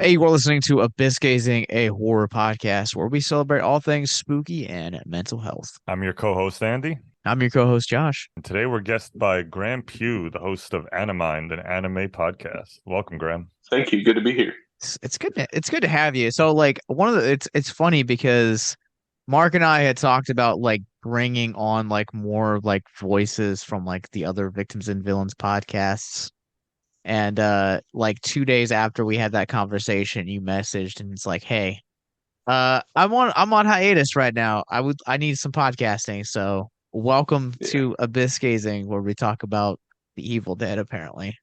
Hey, we're listening to Abyss Gazing, a horror podcast where we celebrate all things spooky and mental health. I'm your co-host Andy, I'm your co-host Josh. and today we're guested by Graham Pugh, the host of Animind, an anime podcast. Welcome, Graham. Thank you. Good to be here. It's good to have you. So like one of the it's funny because Mark and I had talked about like bringing on like more like voices from like the other Victims and Villains podcasts. And like 2 days after we had that conversation, you messaged and it's like, "Hey, I'm on hiatus right now. I need some podcasting, so welcome Yeah. to Abyss Gazing, where we talk about the Evil Dead, apparently."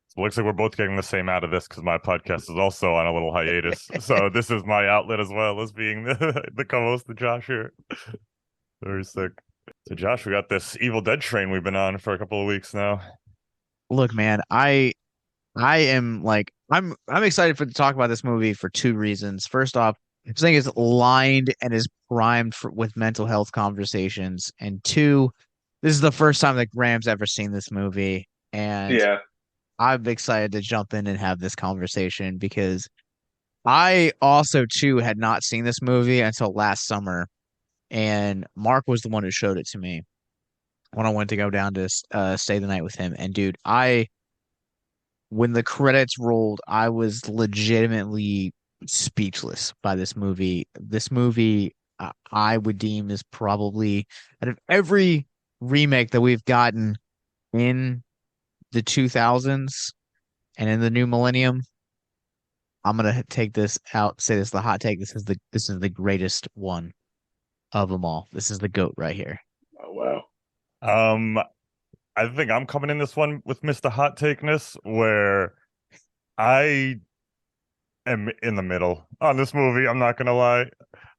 So it looks like we're both getting the same out of this because my podcast is also on a little hiatus. So this is my outlet as well as being the co-host of Josh here. Very sick. So Josh, we got this Evil Dead train we've been on for a couple of weeks now. Look, man, I am like I'm excited to talk about this movie for two reasons. First off, this thing is lined and is primed with mental health conversations, and two, this is the first time that Graham's ever seen this movie, and Yeah. I'm excited to jump in and have this conversation because I also too had not seen this movie until last summer, and Mark was the one who showed it to me when I went to go down to stay the night with him. And dude, I when the credits rolled, I was legitimately speechless by this movie. This movie, I would deem is probably out of every remake that we've gotten in the 2000s and in the new millennium. I'm gonna take this out, say this is the hot take. This is the greatest one of them all. This is the GOAT right here. Oh, wow. Um, I think I'm coming in this one with Mr. Hot Takeness, where I am in the middle on this movie. I'm not gonna lie.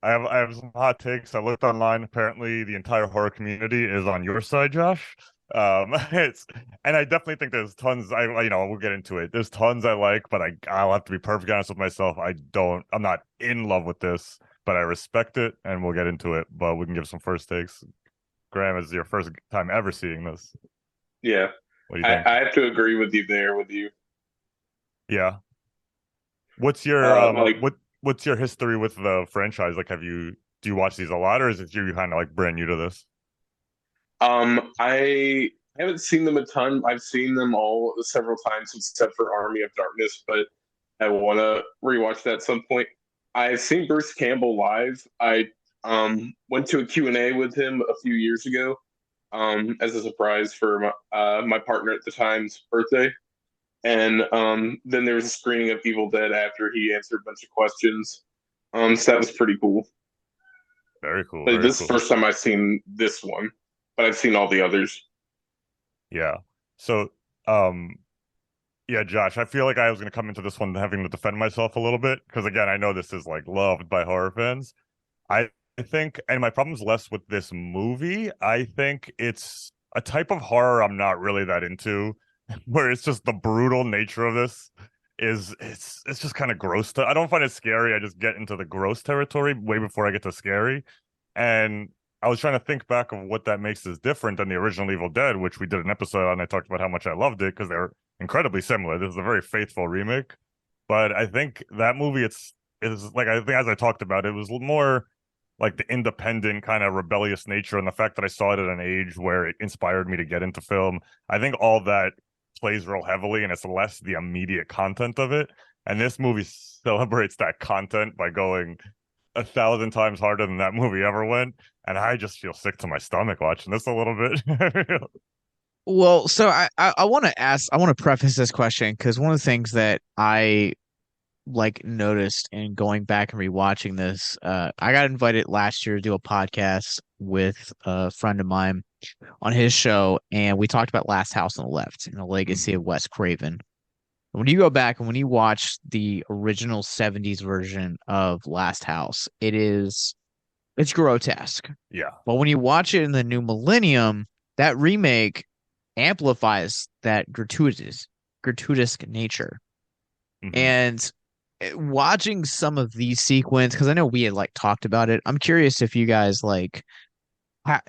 I have some hot takes. I looked online. Apparently, the entire horror community is on your side, Josh. It's and I definitely think there's tons. We'll get into it. There's tons I like, but I'll have to be perfectly honest with myself. I'm not in love with this, but I respect it, and we'll get into it. But we can give some first takes. Graham, is your first time ever seeing this. Yeah. What do you I, think? I have to agree with you there with you. Yeah. What's your Like, what's your history with the franchise? Like, do you watch these a lot, or is it you kind of like brand new to this? I haven't seen them a ton. I've seen them all several times except for Army of Darkness, but I want to rewatch that at some point. I've seen Bruce Campbell live. I went to a Q&A with him a few years ago as a surprise for my partner at the time's birthday. And then there was a screening of Evil Dead after he answered a bunch of questions. So that was pretty cool. Very cool, But very this is the cool. first time I've seen this one, but I've seen all the others. Yeah. So, um, yeah, Josh, I feel like I was going to come into this one having to defend myself a little bit because again, I know this is like loved by horror fans. I think, and my problem's less with this movie. I think it's a type of horror I'm not really that into, where it's just the brutal nature of this it's just kind of gross. I don't find it scary. I just get into the gross territory way before I get to scary. And I was trying to think back of what that makes this different than the original Evil Dead, which we did an episode on. I talked about how much I loved it because they're incredibly similar. This is a very faithful remake, but I think that movie is like I think as I talked about, it was more like the independent kind of rebellious nature and the fact that I saw it at an age where it inspired me to get into film. I think all that plays real heavily and it's less the immediate content of it. And this movie celebrates that content by going 1,000 times harder than that movie ever went. And I just feel sick to my stomach watching this a little bit. Well, so I want to ask, I want to preface this question because one of the things that I like noticed in going back and rewatching this, I got invited last year to do a podcast with a friend of mine on his show, and we talked about Last House on the Left and the legacy of Wes Craven. When you go back and when you watch the original 70s version of Last House, it's grotesque. Yeah. But when you watch it in the new millennium, that remake amplifies that gratuitous nature. Mm-hmm. And watching some of these sequence, because I know we had like talked about it. I'm curious if you guys like, ha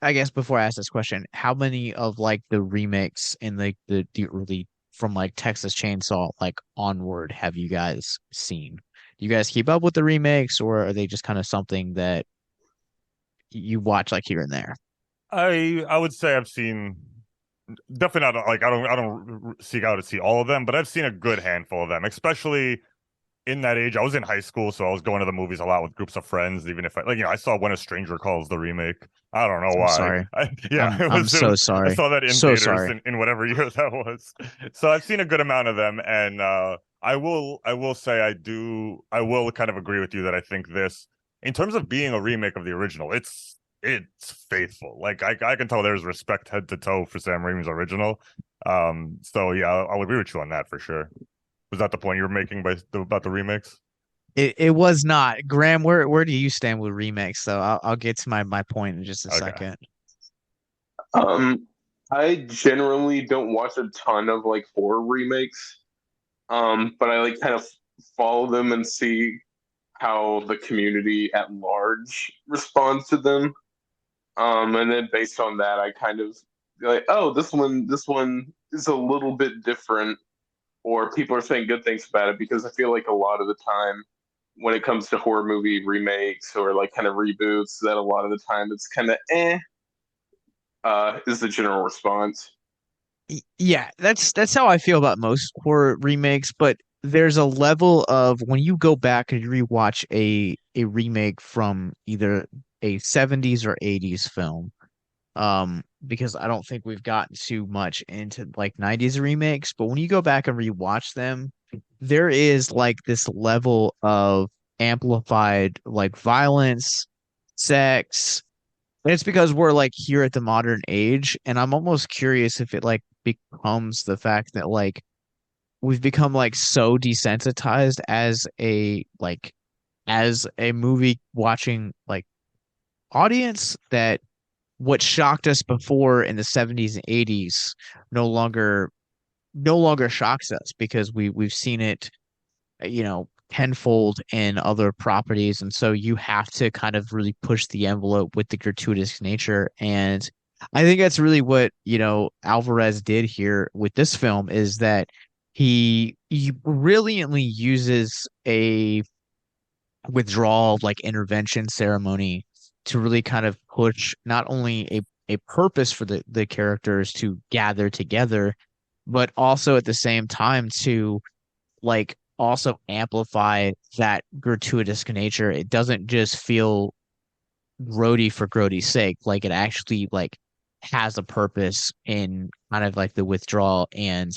I guess before I ask this question, how many of like the remakes in like the early from like Texas Chainsaw like onward have you guys seen? Do you guys keep up with the remakes, or are they just kind of something that you watch like here and there? I would say I've seen definitely not like I don't seek out to see all of them, but I've seen a good handful of them, especially in that age. I was in high school, so I was going to the movies a lot with groups of friends. Even if I saw When a Stranger Calls the remake. I don't know I'm why. sorry. Yeah, I'm so I sorry. saw that in So theaters sorry. in whatever year that was. So I've seen a good amount of them, and I will say I will kind of agree with you that I think this, in terms of being a remake of the original, it's faithful. Like I can tell there's respect head to toe for Sam Raimi's original. So yeah, I'll agree with you on that for sure. Was that the point you were making about the remakes? It was not. Graham, where do you stand with remakes though? I'll get to my point in just a Okay. second. Um, I generally don't watch a ton of like horror remakes. But I like kind of follow them and see how the community at large responds to them. And then based on that, I kind of like, oh, this one is a little bit different, or people are saying good things about it because I feel like a lot of the time when it comes to horror movie remakes or like kind of reboots, that a lot of the time it's kind of is the general response. Yeah, that's how I feel about most horror remakes, but there's a level of when you go back and you rewatch a remake from either a 70s or 80s film. Because I don't think we've gotten too much into like 90s remakes, but when you go back and rewatch them, there is like this level of amplified like violence, sex, and it's because we're like here at the modern age, and I'm almost curious if it like becomes the fact that like we've become like so desensitized as a movie watching like audience that what shocked us before in the 70s and 80s no longer no longer shocks us because we've seen it tenfold in other properties, and so you have to kind of really push the envelope with the gratuitous nature. And I think that's really what Alvarez did here with this film, is that he brilliantly uses a withdrawal like intervention ceremony to really kind of push not only a purpose for the characters to gather together, but also at the same time to like also amplify that gratuitous nature. It doesn't just feel grody for grody's sake. Like it actually like has a purpose in kind of like the withdrawal, and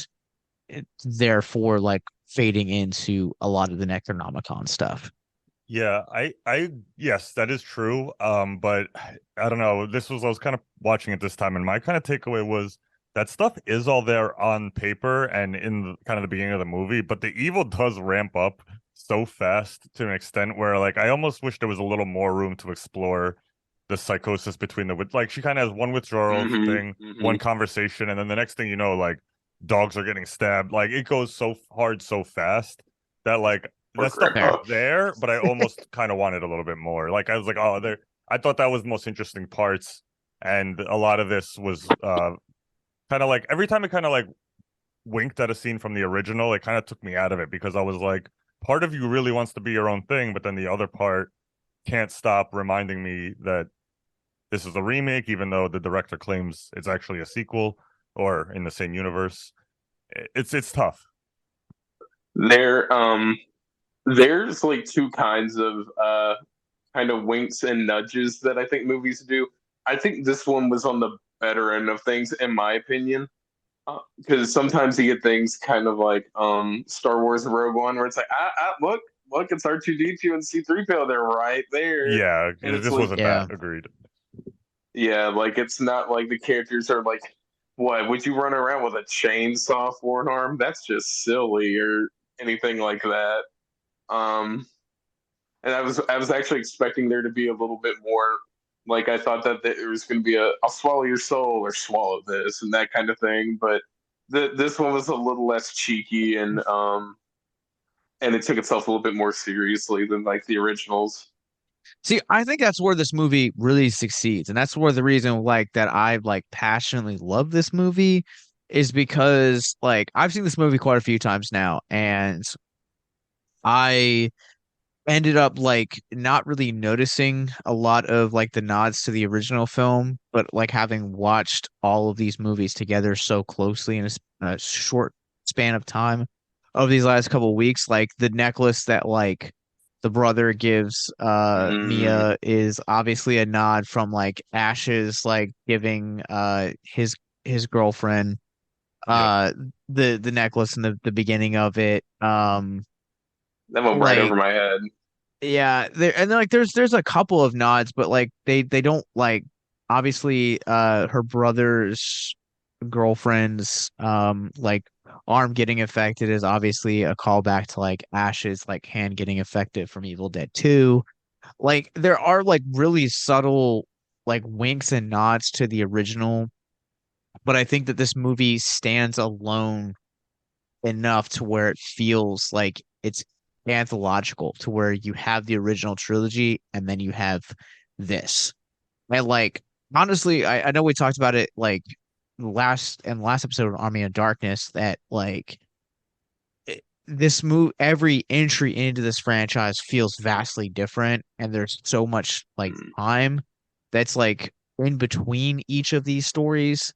therefore like fading into a lot of the Necronomicon stuff. Yeah, yes, that is true. But I don't know. I was kind of watching it this time, and my kind of takeaway was that stuff is all there on paper and in kind of the beginning of the movie, but the evil does ramp up so fast to an extent where, like, I almost wish there was a little more room to explore the psychosis between like she kind of has one withdrawal Mm-hmm, thing, mm-hmm. one conversation, and then the next thing you know, like dogs are getting stabbed. Like it goes so hard so fast that like Or that stuff is Fair. grandpa. there, but I almost kind of wanted a little bit more. Like I was like, oh, there. I thought that was the most interesting parts, and a lot of this was kind of like every time it kind of like winked at a scene from the original, it kind of took me out of it because I was like, part of you really wants to be your own thing, but then the other part can't stop reminding me that this is a remake, even though the director claims it's actually a sequel or in the same universe. It's tough. There, there's like two kinds of kind of winks and nudges that I think movies do. I think this one was on the better end of things, in my opinion, because sometimes you get things kind of like Star Wars Rogue One, where it's like, look, it's R2D2 and C3PO, they're right there, Yeah, and it's this like, wasn't that. Yeah. Agreed. yeah, like it's not like the characters are like, what would you run around with a chainsaw for an arm? That's just silly, or anything like that. Um, and I was actually expecting there to be a little bit more. Like I thought that there was going to be a "I'll swallow your soul" or "swallow this" and that kind of thing, but this one was a little less cheeky, and it took itself a little bit more seriously than like the originals. See, I think that's where this movie really succeeds, and that's where the reason like that I like passionately love this movie is because like I've seen this movie quite a few times now, and I ended up like not really noticing a lot of like the nods to the original film, but like having watched all of these movies together so closely in a short span of time over these last couple of weeks, like the necklace that like the brother gives Mm, Mia is obviously a nod from like Ash's like giving his girlfriend Yep. uh the necklace in the beginning of it. that went right over Like my head. yeah, there and like there's a couple of nods, but like they don't like obviously her brother's girlfriend's like arm getting affected is obviously a callback to like Ash's like hand getting affected from Evil Dead 2. Like there are like really subtle like winks and nods to the original, but I think that this movie stands alone enough to where it feels like it's anthological to where you have the original trilogy and then you have this. And like honestly, I know we talked about it like last episode of Army of Darkness that like this move every entry into this franchise feels vastly different and there's so much like Mm. time that's like in between each of these stories.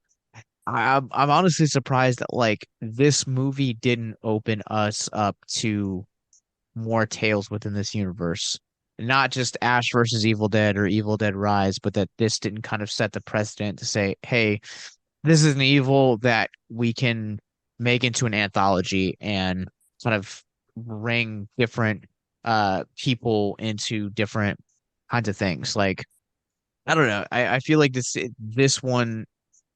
I'm honestly surprised that like this movie didn't open us up to more tales within this universe. Not just Ash versus Evil Dead or Evil Dead Rise, but that this didn't kind of set the precedent to say, hey, this is an evil that we can make into an anthology and kind of bring different people into different kinds of things. Like, I don't know. I feel like this one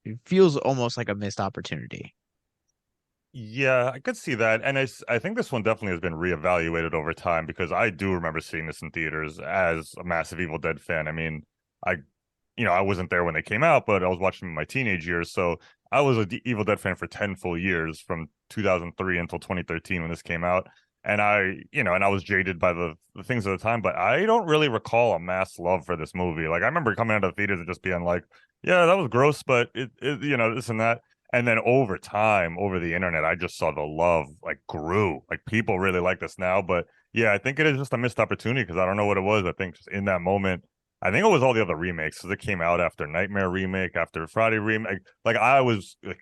it feels almost like a missed opportunity. Yeah, I could see that. And I think this one definitely has been reevaluated over time because I do remember seeing this in theaters as a massive Evil Dead fan. I mean, I, I wasn't there when they came out, but I was watching them in my teenage years. So I was a Evil Dead fan for 10 full years from 2003 until 2013 when this came out. And and I was jaded by the things at the time, but I don't really recall a mass love for this movie. Like I remember coming out of the theaters and just being like, yeah, that was gross, but this and that. And then over time, over the internet, I just saw the love like grew. Like people really like this now. But yeah, I think it is just a missed opportunity because I don't know what it was. I think just in that moment, I think it was all the other remakes because it came out after Nightmare remake, after Friday remake. Like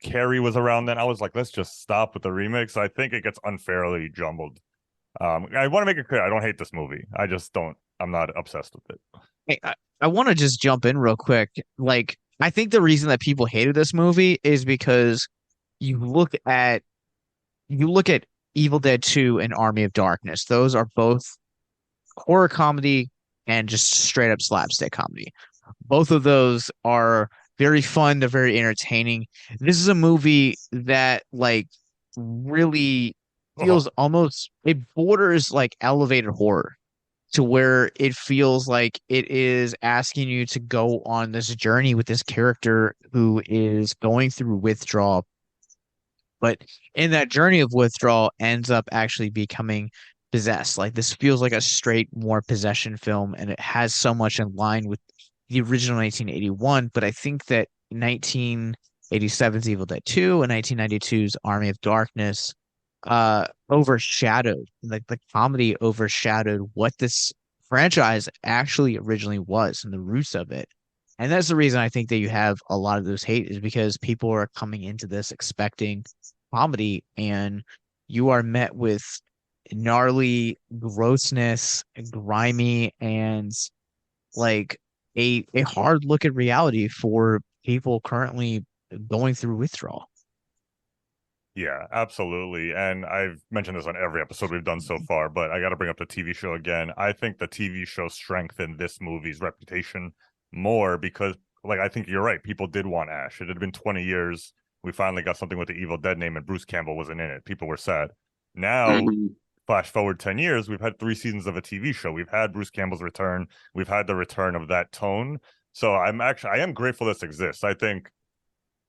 Carrie was around then. I was like, let's just stop with the remakes. So I think it gets unfairly jumbled. I want to make it clear, I don't hate this movie. I just don't. I'm not obsessed with it. Hey, I want to just jump in real quick. Like, I think the reason that people hated this movie is because you look at you look at Evil Dead 2 and Army of Darkness. Those are both horror comedy and just straight up slapstick comedy. Both of those are very fun, they're very entertaining. This is a movie that like really Oh, feels almost it borders like elevated horror to where it feels like it is asking you to go on this journey with this character who is going through withdrawal, but in that journey of withdrawal ends up actually becoming possessed. Like this feels like a straight more possession film, and it has so much in line with the original 1981. But I think that 1987's Evil Dead 2 and 1992's Army of Darkness overshadowed, like the comedy overshadowed what this franchise actually originally was and the roots of it. And that's the reason I think that you have a lot of those hate is because people are coming into this expecting comedy and you are met with gnarly grossness, grimy, and like a hard look at reality for people currently going through withdrawal. yeah, absolutely. And I've mentioned this on every episode we've done so far, but I got to bring up the TV show again. I think the TV show strengthened this movie's reputation more because, like, I think you're right. People did want Ash. It had been 20 years. We finally got something with the Evil Dead name, and Bruce Campbell wasn't in it. People were sad. Now, Mhm. flash forward 10 years, we've had 3 seasons of a TV show. We've had Bruce Campbell's return. We've had the return of that tone. So I am grateful this exists. I think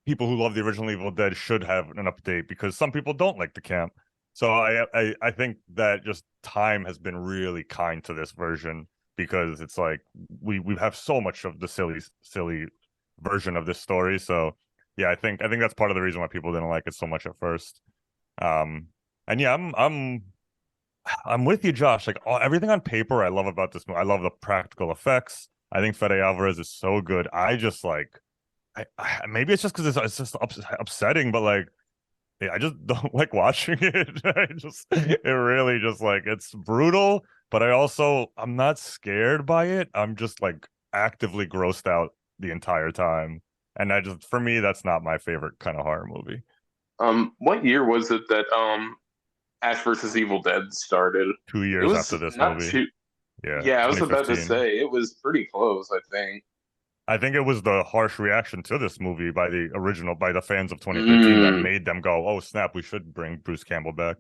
people who love the original Evil Dead should have an update because some people don't like the camp. So I think that just time has been really kind to this version because it's like we have so much of the silly version of this story. So Yeah, I think that's part of the reason why people didn't like it so much at first. Um, and yeah, I'm with you, Josh. Like everything on paper, I love about this movie. I love the practical effects. I think Fede Alvarez is so good. I just like, maybe it's just because it's just upsetting, but like, yeah, I just don't like watching it. It really just like it's brutal, but I'm not scared by it. I'm just like actively grossed out the entire time. And for me, that's not my favorite kind of horror movie. What year was it that Ash versus Evil Dead started? Two It years was after this not movie. too. Yeah, Yeah, I was about to 2015. say it was pretty close, I think. I think it was the harsh reaction to this movie by the fans of 2013 that Mm, made them go, "Oh snap, we should bring Bruce Campbell back."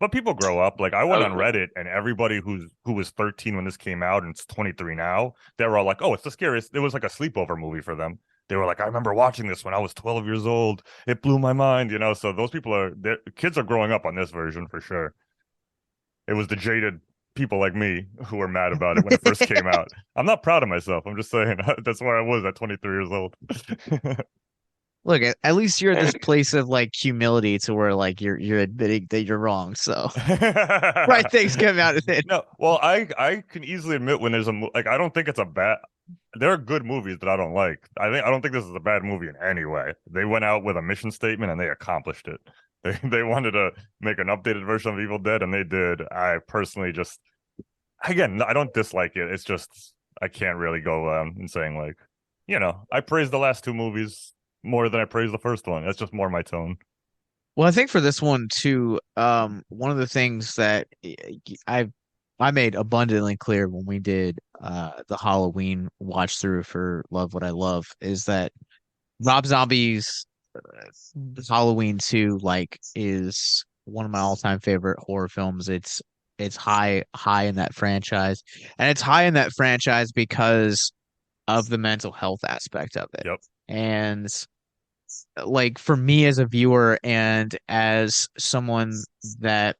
But people grow up. Like I went on okay. Reddit and everybody who was 13 when this came out and it's 23 now, they were all like, "Oh, it's the scariest." It was like a sleepover movie for them. They were like, "I remember watching this when I was 12 years old. It blew my mind." So those kids are growing up on this version for sure. It was the jaded people like me who were mad about it when it first came out. I'm not proud of myself. I'm just saying that's where I was at 23 years old. Look, at least you're at this place of like humility to where like you're admitting that you're wrong. So right things come out of it. No, well, I can easily admit when there's like I don't think it's a bad. There are good movies that I don't like. I don't think this is a bad movie in any way. They went out with a mission statement and they accomplished it. They wanted to make an updated version of Evil Dead and they did. I personally just again, I don't dislike it. It's just I can't really go and saying like, I praise the last two movies more than I praise the first one. That's just more my tone. Well, I think for this one too, one of the things that I I made abundantly clear when we did the Halloween watch through for Love What I Love is that Rob Zombie's Halloween 2 like is one of my all-time favorite horror films. It's high in that franchise. And it's high in that franchise because of the mental health aspect of it. Yep. And like for me as a viewer and as someone that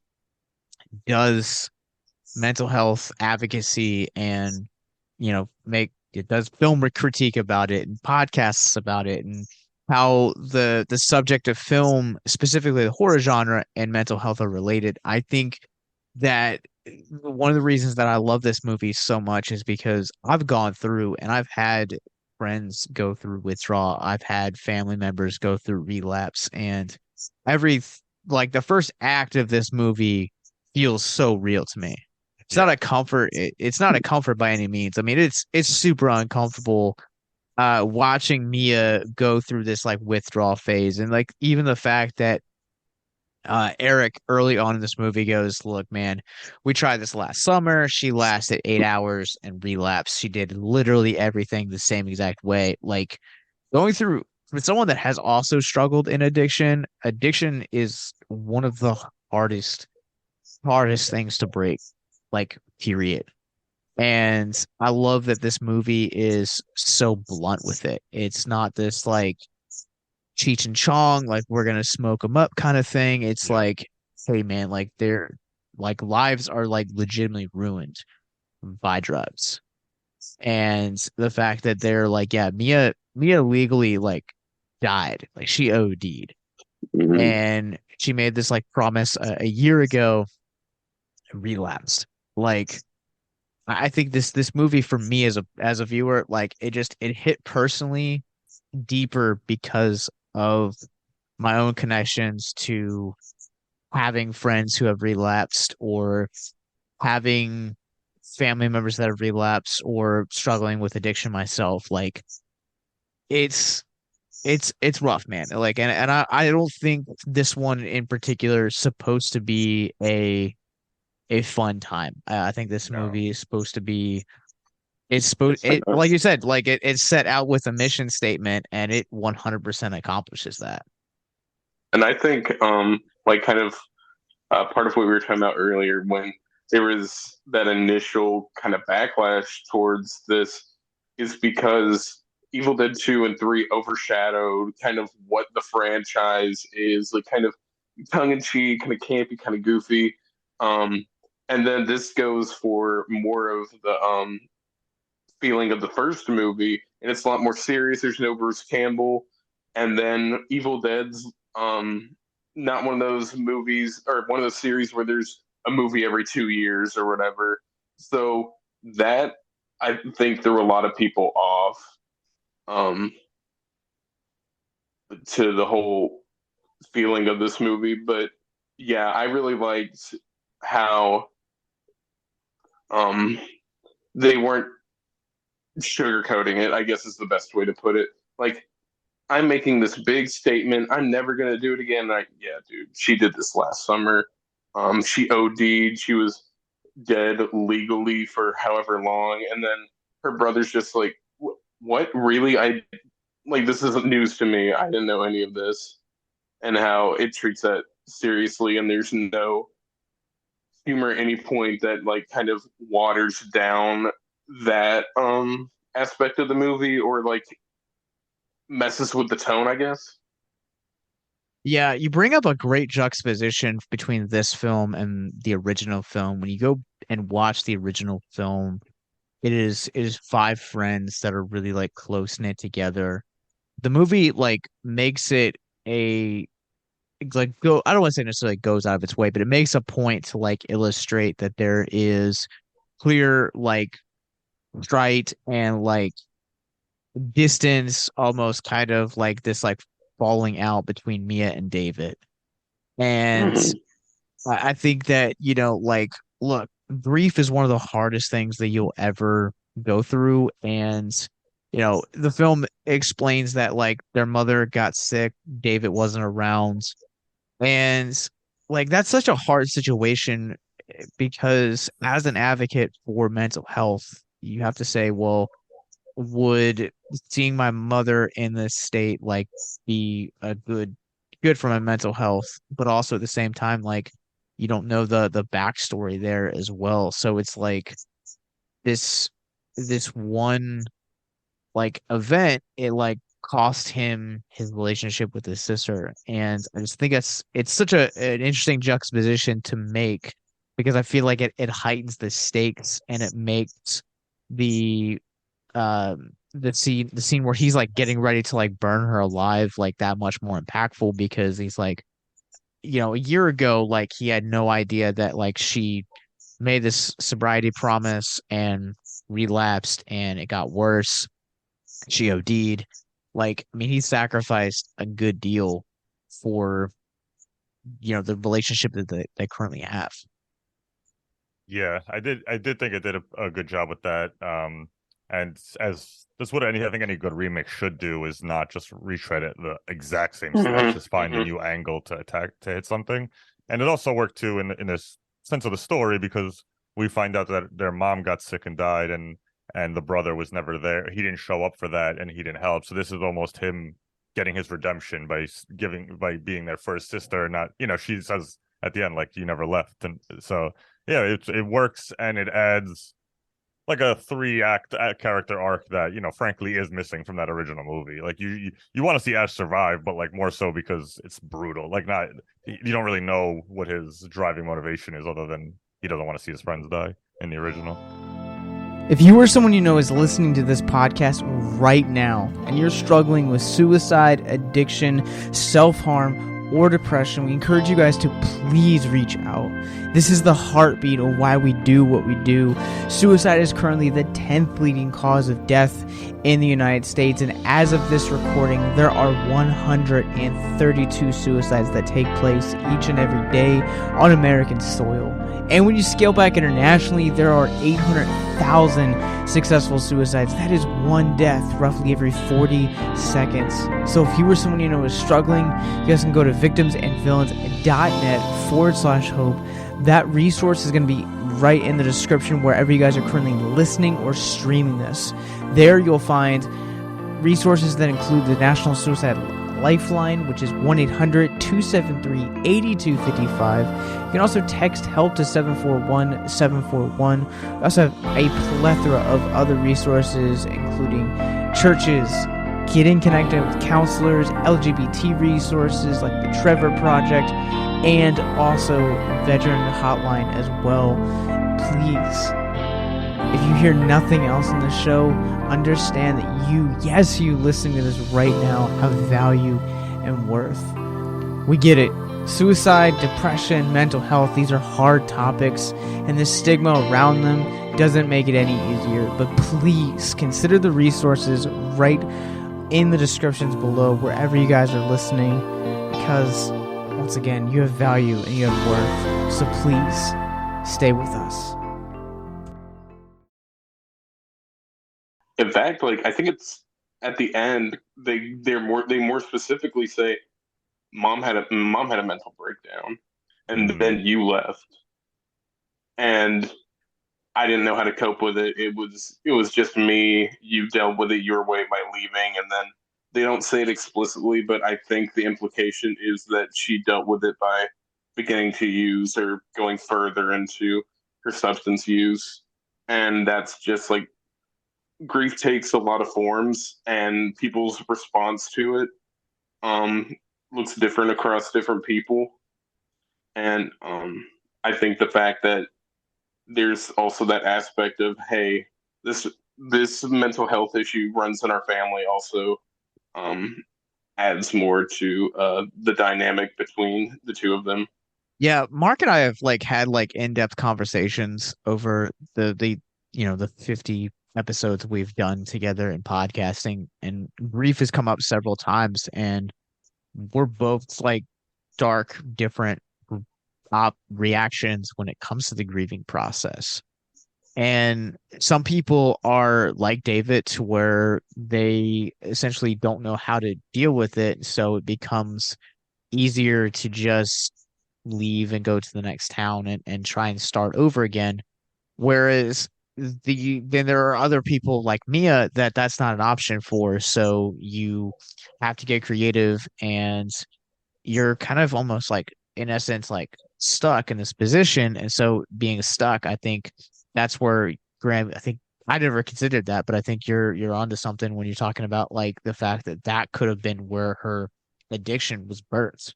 does mental health advocacy and make it does film critique about it and podcasts about it and how the subject of film, specifically the horror genre and mental health are related. I think that one of the reasons that I love this movie so much is because I've gone through and I've had friends go through withdrawal. I've had family members go through relapse and every like the first act of this movie feels so real to me. It's not Yeah. a comfort. It's not a comfort by any means. I mean, it's super uncomfortable watching Mia go through this like withdrawal phase and like even the fact that Eric early on in this movie goes, "Look, man, we tried this last summer. She lasted 8 hours and relapsed. She did literally everything the same exact way." Like going through for someone that has also struggled in addiction, addiction is one of the hardest things to break, like period. And I love that this movie is so blunt with it. It's not this like Cheech and Chong, like we're gonna smoke them up kind of thing. It's Yeah. like, hey man, like their like lives are like legitimately ruined by drugs. And the fact that they're like, yeah, Mia legally like died, like she OD'd, Mhm. and she made this like promise a year ago, relapsed. Like I think this movie for me as a viewer, like it hit personally deeper because of my own connections to having friends who have relapsed or having family members that have relapsed or struggling with addiction myself. Like it's it's rough, man. Like and I don't think this one in particular is supposed to be a fun time. I think this No. movie is supposed to be it's supposed It's it like like you said, like it's set out with a mission statement and it 100% accomplishes that. and I think like kind of part of what we were talking about earlier when there was that initial kind of backlash towards this is because Evil Dead 2 and 3 overshadowed kind of what the franchise is, like kind of tongue in cheek, kind of campy, kind of goofy. Um, and then this goes for more of the feeling of the first movie, and it's a lot more serious. There's no Bruce Campbell. and then Evil Dead's not one of those movies or one of those series where there's a movie every 2 years or whatever. So that I think threw a lot of people off um, to the whole feeling of this movie. But yeah, I really liked how um, they weren't sugarcoating it, I guess is the best way to put it. Like, I'm making this big statement. I'm never gonna do it again. Like, yeah, dude, she did this last summer. She OD'd. She was dead legally for however long, and then her brother's just like, "What? Really? I like this isn't news to me. I didn't know any of this." And how it treats that seriously, and there's no humor at any point that like kind of waters down that aspect of the movie or like messes with the tone, I guess. Yeah, you bring up a great juxtaposition between this film and the original film. When you go and watch the original film, it is five friends that are really like close knit together. The movie like makes it a like go I don't want to say necessarily goes out of its way, but it makes a point to like illustrate that there is clear like stright and like distance, almost kind of like this like falling out between Mia and David. And Mm-hmm. I think that, like, look, grief is one of the hardest things that you'll ever go through. And, the film explains that, like, their mother got sick, David wasn't around. And, like, that's such a hard situation because as an advocate for mental health, you have to say, well, would seeing my mother in this state like be a good for my mental health, but also at the same time, like you don't know the backstory there as well. So it's like this this one like event, it like cost him his relationship with his sister. And I just think it's such an interesting juxtaposition to make because I feel like it heightens the stakes and it makes the the scene where he's like getting ready to like burn her alive like that much more impactful because he's like a year ago like he had no idea that like she made this sobriety promise and relapsed and it got worse. She OD'd. Like, I mean, he sacrificed a good deal for the relationship that they currently have. Yeah, I did think it did a good job with that. And as that's what I think any good remake should do is not just retread it the exact same steps, just find a Mm-hmm. new angle to hit something. And it also worked too in this sense of the story because we find out that their mom got sick and died, and the brother was never there. He didn't show up for that, and he didn't help. So this is almost him getting his redemption by being their first sister. Not she says at the end like you never left, and so yeah, it works and it adds like a 3 act character arc that frankly is missing from that original movie. Like you want to see Ash survive, but like more so because it's brutal. Like not you don't really know what his driving motivation is other than he doesn't want to see his friends die in the original. If you or someone you know is listening to this podcast right now and you're struggling with suicide, addiction, self-harm, or depression, we encourage you guys to please reach out. This is the heartbeat of why we do what we do. Suicide is currently the 10th leading cause of death in the United States, and as of this recording, there are 132 suicides that take place each and every day on American soil. And when you scale back internationally, there are 800,000 successful suicides. That is one death roughly every 40 seconds. So if you or someone you know is struggling, you guys can go to victimsandvillains.net/hope. That resource is going to be right in the description wherever you guys are currently listening or streaming this. There you'll find resources that include the National Suicide Lifeline, which is 1-800-273-8255. You can also text HELP to 741-741. We also have a plethora of other resources, including churches, getting connected with counselors, LGBT resources like the Trevor Project, and also veteran hotline as well. Please If you hear nothing else in the show, understand that you listening to this right now, have value and worth. We get it. Suicide, depression, mental health, these are hard topics, and the stigma around them doesn't make it any easier. But please consider the resources right in the descriptions below, wherever you guys are listening, because, once again, you have value and you have worth. So please, stay with us. In fact, like, I think it's at the end they more specifically say mom had a mental breakdown, and then you left, and I didn't know how to cope with it. It was just me. You dealt with it your way by leaving, and then they don't say it explicitly, but I think the implication is that she dealt with it by beginning to use or going further into her substance use, and that's just like grief takes a lot of forms, and people's response to it looks different across different people. And I think the fact that there's also that aspect of, hey, this mental health issue runs in our family also adds more to the dynamic between the two of them. Yeah, Mark and I have like had like in-depth conversations over the 50 episodes we've done together in podcasting, and grief has come up several times, and we're both like dark, different reactions when it comes to the grieving process. And some people are like David, to where they essentially don't know how to deal with it, so it becomes easier to just leave and go to the next town and try and start over again. Whereas then there are other people like Mia that that's not an option for, so you have to get creative, and you're kind of almost like, in essence, like stuck in this position. And so being stuck, I think that's where Graham, I think I never considered that, but I think you're onto something when you're talking about like the fact that that could have been where her addiction was birthed.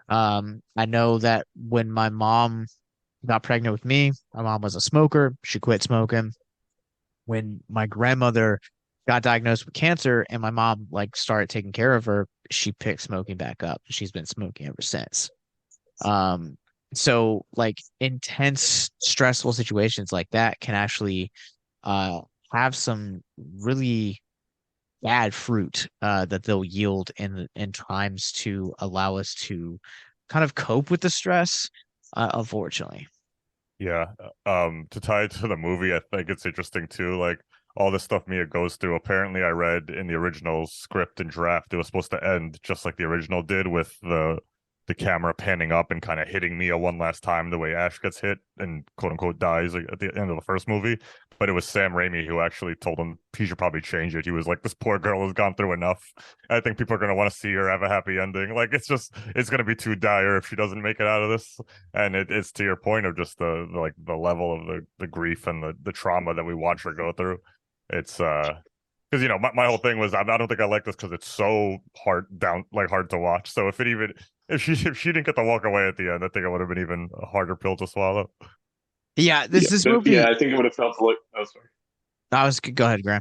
I know that when my mom got pregnant with me, my mom was a smoker. She quit smoking. When my grandmother got diagnosed with cancer and my mom like started taking care of her, she picked smoking back up. She's been smoking ever since. Um, so like intense, stressful situations like that can actually uh have some really bad fruit that they'll yield in times to allow us to kind of cope with the stress, unfortunately. Yeah. To tie it to the movie, I think it's interesting too, like all the stuff Mia goes through. Apparently, I read in the original script and draft, it was supposed to end just like the original did, with the camera panning up and kind of hitting Mia one last time, the way Ash gets hit and quote unquote dies like, at the end of the first movie. But it was Sam Raimi who actually told him he should probably change it. He was like, "This poor girl has gone through enough. I think people are going to want to see her have a happy ending. Like it's going to be too dire if she doesn't make it out of this." And it's to your point of just the level of the grief and the trauma that we watch her go through. It's because my whole thing was I don't think I like this because it's so hard to watch. So if she didn't get to walk away at the end, I think it would have been even a harder pill to swallow. Yeah, this movie. Yeah, I think it would have felt like. Oh, sorry. Go ahead, Graham.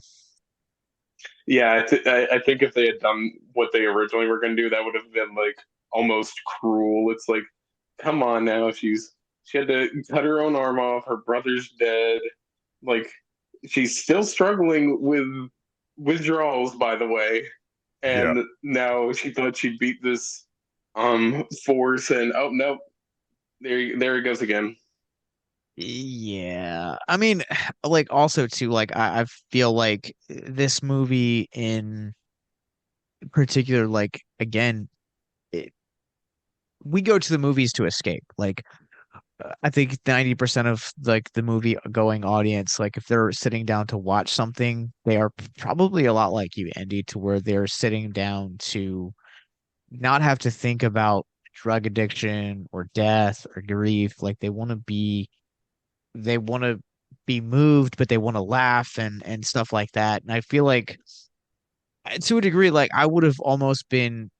Yeah, I think if they had done what they originally were going to do, that would have been like almost cruel. It's like, come on now, she had to cut her own arm off. Her brother's dead. Like, she's still struggling with withdrawals, by the way. And Yeah. now she thought she'd beat this force, and oh no, there he goes again. Yeah. I mean, like also too, like I feel like this movie in particular, like again, it, we go to the movies to escape. Like I think 90% of like the movie going audience, like if they're sitting down to watch something, they are probably a lot like you, Andy, to where they're sitting down to not have to think about drug addiction or death or grief. Like they want to be moved, but they want to laugh and stuff like that. And I feel like to a degree, like I would have been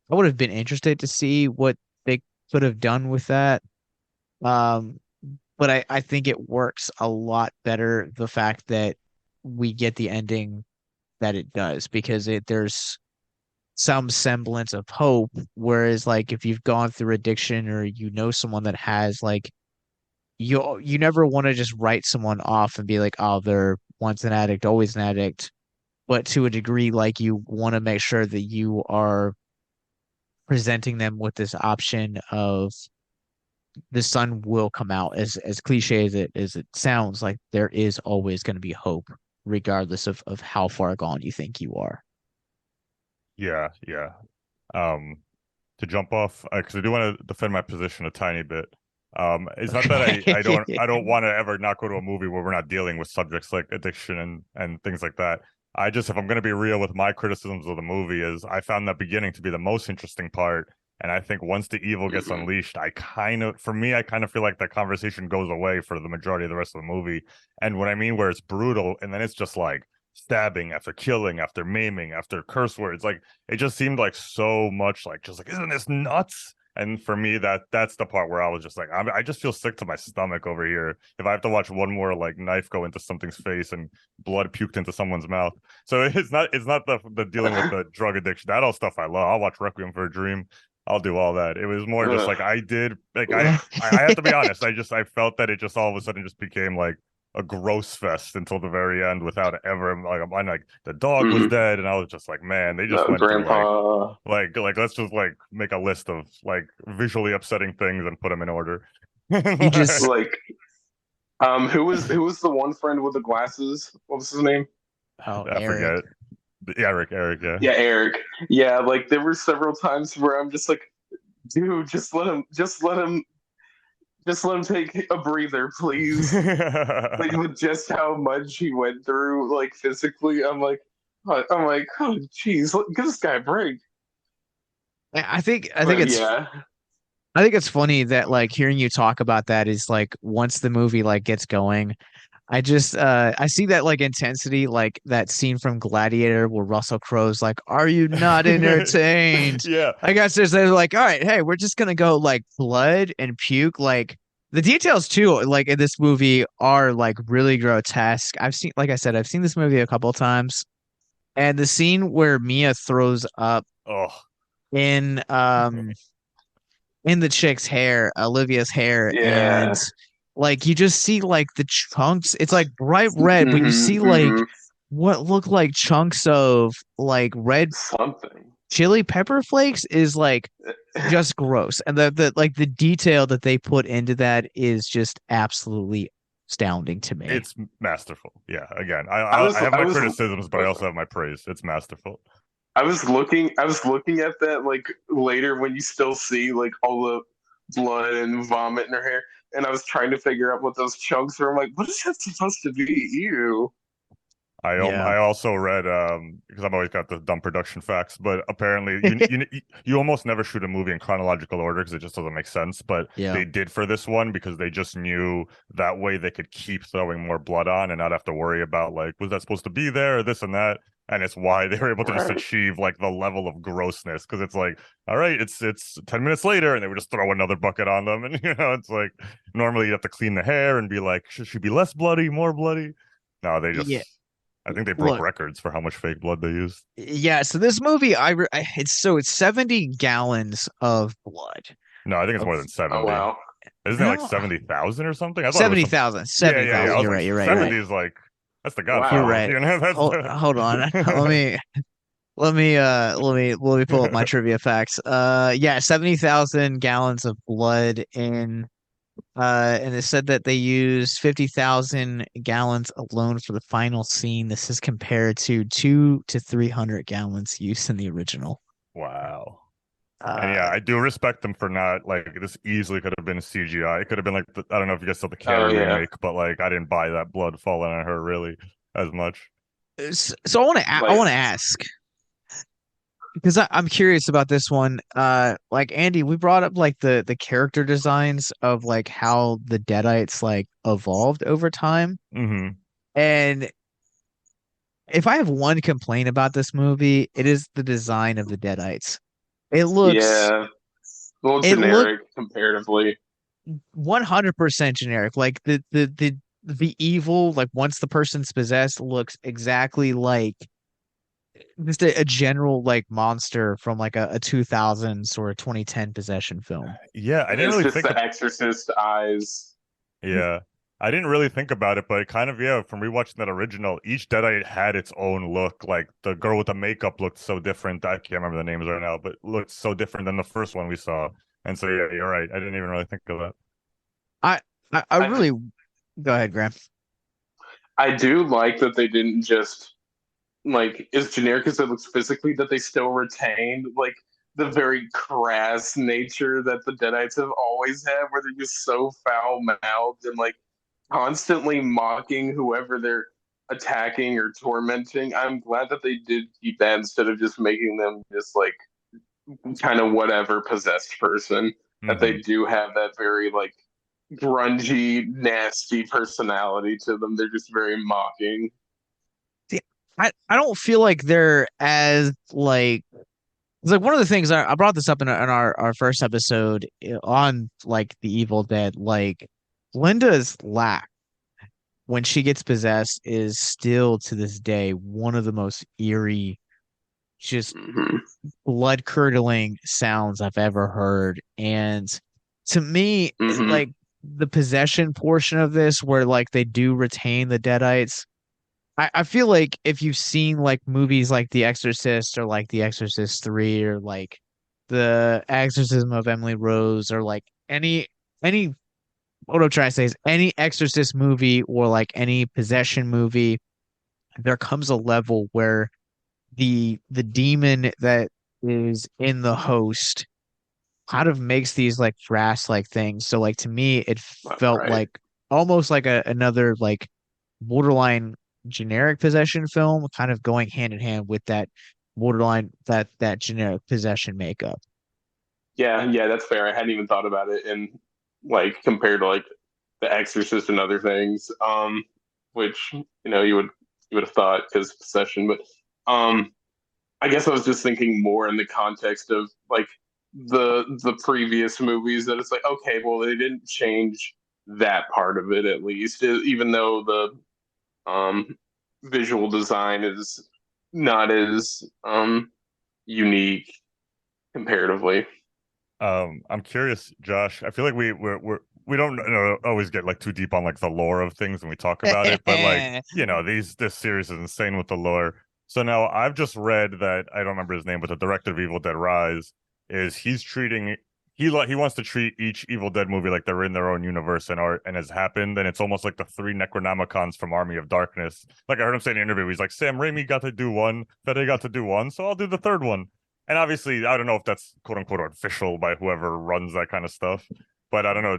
interested to see what they could have done with that. Um, but I think it works a lot better the fact that we get the ending that it does because there's some semblance of hope. Whereas like if you've gone through addiction or you know someone that has like you never want to just write someone off and be like, oh, they're once an addict, always an addict. But to a degree, like you want to make sure that you are presenting them with this option of the sun will come out. As cliche as it sounds, like there is always going to be hope, regardless of how far gone you think you are. Yeah, yeah. Um, to jump off, because I do want to defend my position a tiny bit. It's not that I don't want to ever not go to a movie where we're not dealing with subjects like addiction and things like that. I just, if I'm going to be real with my criticisms of the movie, is I found that beginning to be the most interesting part. And I think once the evil gets unleashed, for me, I kind of feel like that conversation goes away for the majority of the rest of the movie. And what I mean, where it's brutal, and then it's just like stabbing after killing after maiming after curse words, like it just seemed like so much like just like, isn't this nuts? And for me, that's the part where I was just like, I just feel sick to my stomach over here if I have to watch one more like knife go into something's face and blood puked into someone's mouth. So it's not the dealing with the drug addiction. That all stuff I love. I'll watch Requiem for a Dream. I'll do all that. It was more just like I have to be honest. I felt that it just all of a sudden just became like a gross fest until the very end without ever like the dog was dead and I was just like, man, they just went Grandpa. through like let's just like make a list of like visually upsetting things and put them in order. You just Like, who was the one friend with the glasses? What was his name? oh I Eric. forget. Eric, yeah. Yeah, Eric. Yeah, like there were several times where I'm just like, dude, just let him take a breather, please. Like with just how much he went through, like physically, oh jeez, give this guy a break. I think But it's yeah, I think it's funny that like hearing you talk about that is like once the movie like gets going, I see that like intensity, like that scene from Gladiator where Russell Crowe's like, "Are you not entertained?" Yeah. I guess they're like, "All right, hey, we're just gonna go like blood and puke." Like the details too, like in this movie are like really grotesque. Like I said, I've seen this movie a couple times, and the scene where Mia throws up Oh. in in the chick's hair, Olivia's hair, and yeah. like you just see like the chunks. It's like bright red, but you Hmm. see like what look like chunks of like red Something. chili pepper flakes is like just gross. And the like the detail that they put into that is just absolutely astounding to me. It's masterful. Yeah. Again, I was I have I my was criticisms, but I also have my praise. It's masterful. I was looking at that like later when you still see like all the blood and vomit in her hair, and I was trying to figure out what those chunks were. I'm like, what is that supposed to be? Ew. Yeah. I also read because I've always got the dumb production facts, but apparently you almost never shoot a movie in chronological order because it just doesn't make sense. But Yeah. they did for this one because they just knew that way they could keep throwing more blood on and not have to worry about like, was that supposed to be there or this and that. And it's why they were able to just Right. achieve like the level of grossness because it's like, all right, it's 10 minutes later, and they would just throw another bucket on them, and it's like normally you have to clean the hair and be like, should she be less bloody, more bloody? No, they just. Yeah. I think they broke Look, records for how much fake blood they used. yeah, so this movie it's 70 gallons of blood. No, I think it's Of more than Oh 70. wow. Isn't it like no 70,000 or something? I thought it was some. 70,000. Yeah, yeah, yeah. I 70,000. was You're like, right, you're right, you're 70 right. is like that's the You're Wow. Godfather. right. That's Hold on. Let me pull up my trivia facts. Yeah, 70,000 gallons of blood and it said that they used 50,000 gallons alone for the final scene. This is compared to 2 to 300 gallons used in the original. Wow. And yeah, Uh I do respect them for not like this easily could have been CGI. It could have been like I don't know if you guys saw the Oh Carrie yeah. remake, but like I didn't buy that blood falling on her really as much. so I Like want to ask because I'm curious about this one. Like Andy, we brought up like the character designs of like how the Deadites like evolved over time. Mm-hmm. And if I have one complaint about this movie, it is the design of the Deadites. It looks yeah. A little it look generic comparatively. 100% generic. Like the evil, like once the person's possessed, looks exactly like just a general like monster from like a 2000s or a 2010 possession film. Yeah, I didn't It's really just think the Exorcist eyes. Yeah. I didn't really think about it, but kind of, yeah, from rewatching that original, each Deadite had its own look. Like the girl with the makeup looked so different. I can't remember the names right now, but looked so different than the first one we saw. And so, yeah, you're right. I didn't even really think of that. I I I really go ahead, Graham. I do like that they didn't just like as generic as it looks physically, that they still retained like the very crass nature that the Deadites have always had, where they're just so foul mouthed and like constantly mocking whoever they're attacking or tormenting. I'm glad that they did keep that instead of just making them just like kind of whatever possessed person. That they Hmm. do have that very like grungy, nasty personality to them. They're just very mocking. See, I don't feel like they're as like it's like one of the things I brought this up in our first episode on like the Evil Dead. Like Linda's laugh when she gets possessed is still to this day one of the most eerie, just Mm-hmm. blood curdling sounds I've ever heard. And to me, Mm-hmm. like the possession portion of this, where like they do retain the Deadites, I feel like if you've seen like movies like The Exorcist or like The Exorcist 3 or like The Exorcism of Emily Rose or like any what I'm trying to say is any Exorcist movie or like any possession movie, there comes a level where the demon that is in the host kind of makes these like brass like things. So like to me, it felt Right. like almost like another like borderline generic possession film, kind of going hand in hand with that borderline that generic possession makeup. Yeah, yeah, that's fair. I hadn't even thought about it in like compared to like The Exorcist and other things. Which you would have thought because possession, but um, I guess I was just thinking more in the context of like the previous movies that it's like okay, well they didn't change that part of it at least, even though the visual design is not as unique comparatively. I'm curious, Josh. I feel like we don't always get like too deep on like the lore of things when we talk about it, but like this series is insane with the lore. So now I've just read that I don't remember his name, but the director of Evil Dead Rise is he's treating he wants to treat each Evil Dead movie like they're in their own universe and are and has happened, and it's almost like the three Necronomicons from Army of Darkness. Like I heard him say in an interview, he's like Sam Raimi got to do one, Fede got to do one, so I'll do the third one. And obviously, I don't know if that's quote unquote official by whoever runs that kind of stuff, but I don't know.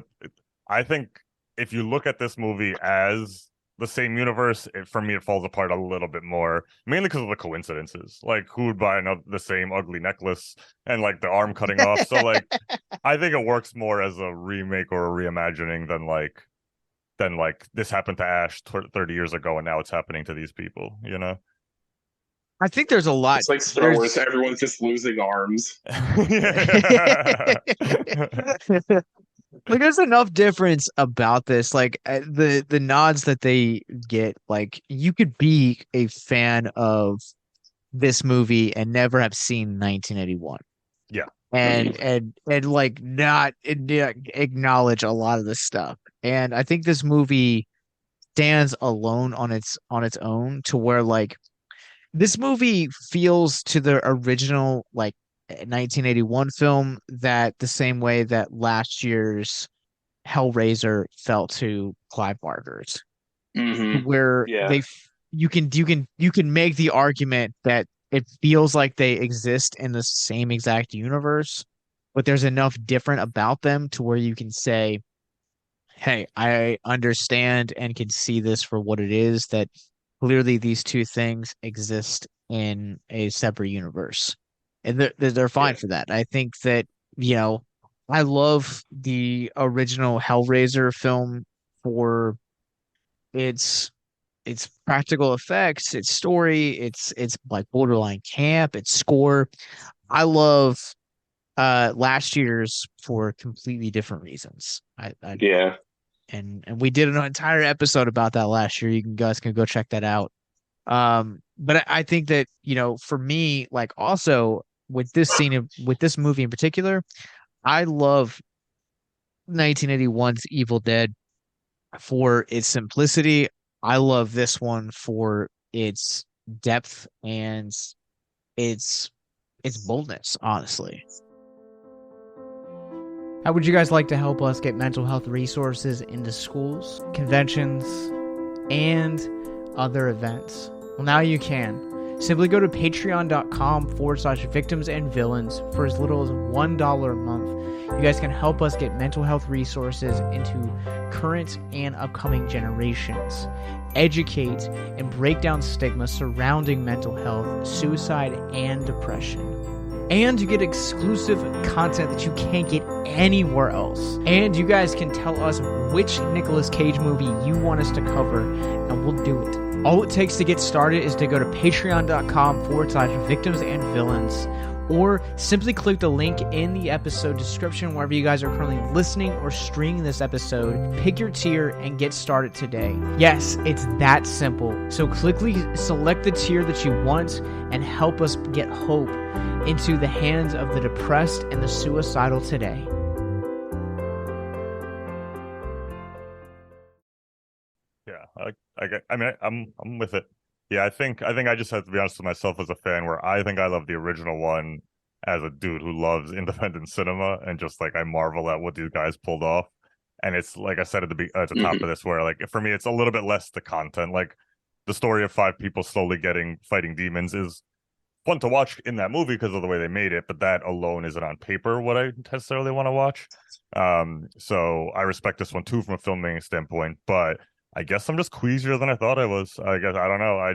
I think if you look at this movie as the same universe, for me, it falls apart a little bit more, mainly because of the coincidences. Like, who would buy the same ugly necklace and like the arm cutting off? So, like, I think it works more as a remake or a reimagining than like this happened to Ash 30 years ago and now it's happening to these people, you know? I think there's a lot. It's like Star Wars. There's Everyone's just losing arms. like there's enough difference about this like the nods that they get, like you could be a fan of this movie and never have seen 1981 Yeah. and like not acknowledge a lot of this stuff. And I think this movie stands alone on its own, to where like this movie feels to the original like 1981 film that the same way that last year's Hellraiser felt to Clive Barker's, Mm-hmm. where Yeah. you can make the argument that it feels like they exist in the same exact universe, but there's enough different about them to where you can say, hey, I understand and can see this for what it is, that clearly these two things exist in a separate universe. And they're fine Yeah. for that. I think that, you know, I love the original Hellraiser film for its its practical effects, its story, its like borderline camp, its score. I love last year's for completely different reasons. Yeah. And we did an entire episode about that last year. You guys can go check that out. But I think that, for me, like also with with this movie in particular, I love 1981's Evil Dead for its simplicity. I love this one for its depth and its boldness, honestly. How would you guys like to help us get mental health resources into schools, conventions, and other events? Well, now you can. Simply go to patreon.com/victims and villains for as little as $1 a month. You guys can help us get mental health resources into current and upcoming generations, educate and break down stigma surrounding mental health, suicide, and depression. And you get exclusive content that you can't get anywhere else. And you guys can tell us which Nicolas Cage movie you want us to cover, and we'll do it. All it takes to get started is to go to patreon.com/victims and villains, or simply click the link in the episode description wherever you guys are currently listening or streaming this episode. Pick your tier and get started today. Yes, it's that simple. So quickly select the tier that you want and help us get hope into the hands of the depressed and the suicidal today. Yeah, I mean, I'm with it. Yeah, I think I just have to be honest with myself as a fan, where I think I love the original one as a dude who loves independent cinema, and just like I marvel at what these guys pulled off. And it's like I said at the top of this, where like for me, it's a little bit less the content. Like the story of 5 people slowly fighting demons is fun to watch in that movie because of the way they made it, but that alone isn't on paper what I necessarily want to watch. So I respect this one too from a filmmaking standpoint, but I guess I'm just queasier than I thought I was. I guess I don't know. I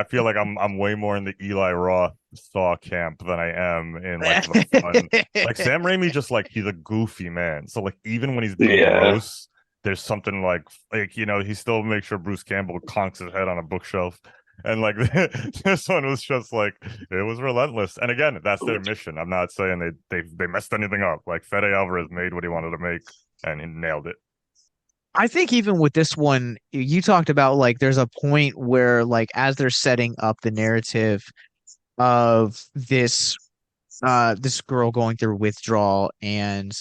feel like I'm way more in the Eli Roth Saw camp than I am in like the fun. Like Sam Raimi, just like he's a goofy man. So like even when he's being gross, there's something like he still makes sure Bruce Campbell conks his head on a bookshelf. And like this one was just like it was relentless. And again, that's their mission. I'm not saying they messed anything up. Like Fede Alvarez made what he wanted to make, and he nailed it. I think even with this one, you talked about like there's a point where like as they're setting up the narrative of this girl going through withdrawal and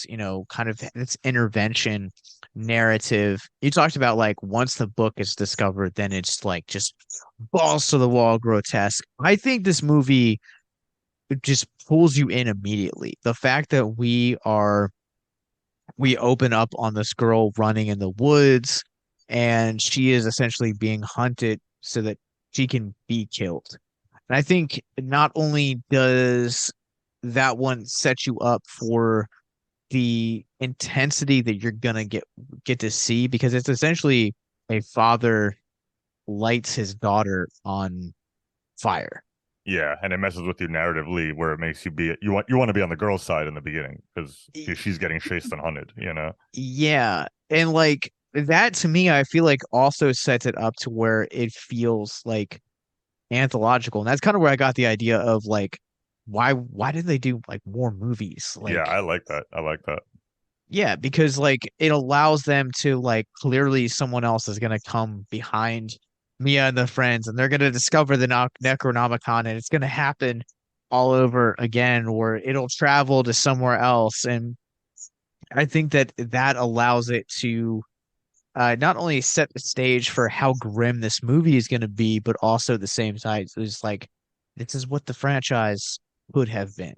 kind of its intervention narrative, you talked about like once the book is discovered, then it's like just balls to the wall grotesque. I think this movie just pulls you in immediately. The fact that we open up on this girl running in the woods, and she is essentially being hunted so that she can be killed. And I think not only does that one set you up for the intensity that you're gonna get to see, because it's essentially a father lights his daughter on fire. Yeah, and it messes with you narratively, where it makes you want to be on the girl's side in the beginning because she's getting chased and hunted. Yeah, and like that to me, I feel like also sets it up to where it feels like anthological, and that's kind of where I got the idea of like why did they do like more movies? Like, yeah, I like that. Yeah, because like it allows them to like clearly someone else is gonna come behind Mia and the friends, and they're gonna discover the Necronomicon, and it's gonna happen all over again, or it'll travel to somewhere else. And I think that allows it to not only set the stage for how grim this movie is gonna be, but also at the same time, it's like this is what the franchise could have been.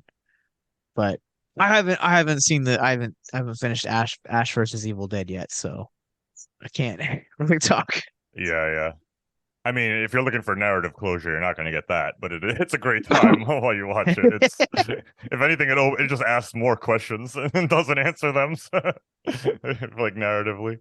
But I haven't seen I haven't finished Ash versus Evil Dead yet, so I can't really talk. Yeah. I mean, if you're looking for narrative closure, you're not going to get that, but it's a great time while you watch it. It's if anything, it just asks more questions and doesn't answer them, like narratively.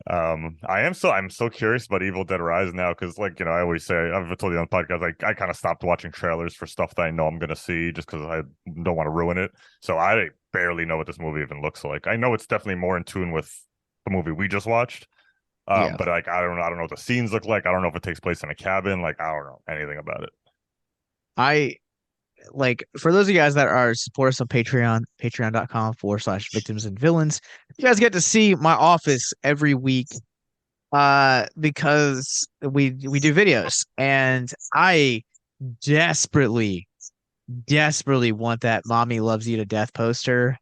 I'm so curious about Evil Dead Rise now, because like I always say, I've told you on the podcast, like I kind of stopped watching trailers for stuff that I know I'm gonna see just because I don't want to ruin it. So I barely know what this movie even looks like. I know it's definitely more in tune with the movie we just watched. Yeah. But like I don't know what the scenes look like. I don't know if it takes place in a cabin. Like I don't know anything about it. like for those of you guys that are support us on Patreon, patreon.com/victims and villains, you guys get to see my office every week because we do videos, and I desperately want that "Mommy Loves You to Death" poster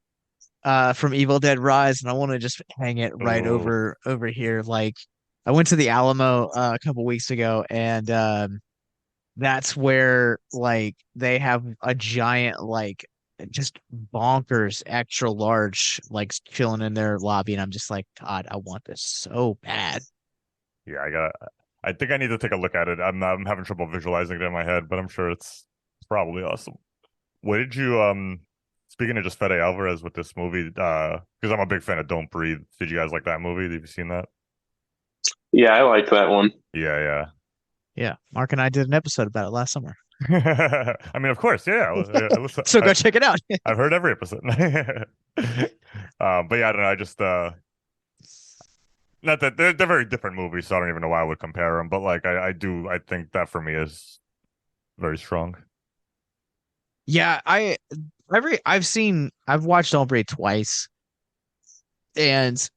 from Evil Dead Rise, and I want to just hang it right Oh, over here. Like I went to the Alamo a couple weeks ago, and that's where like they have a giant like just bonkers extra large like chilling in their lobby, and I'm just like, God, I want this so bad. yeah, I think I need to take a look at it. I'm having trouble visualizing it in my head, but I'm sure it's probably awesome. What did you speaking of just Fede Alvarez with this movie, because I'm a big fan of Don't Breathe. Did you guys like that movie? Have you seen that? Yeah, I like that one. Yeah, Yeah, Mark and I did an episode about it last summer, yeah. I mean, of course, yeah. Listen, so go check it out. I've heard every episode. But yeah, I don't know. I just not that they're very different movies, so I don't even know why I would compare them. But like, I think that for me is very strong. Yeah, I've watched Don't Breathe twice, and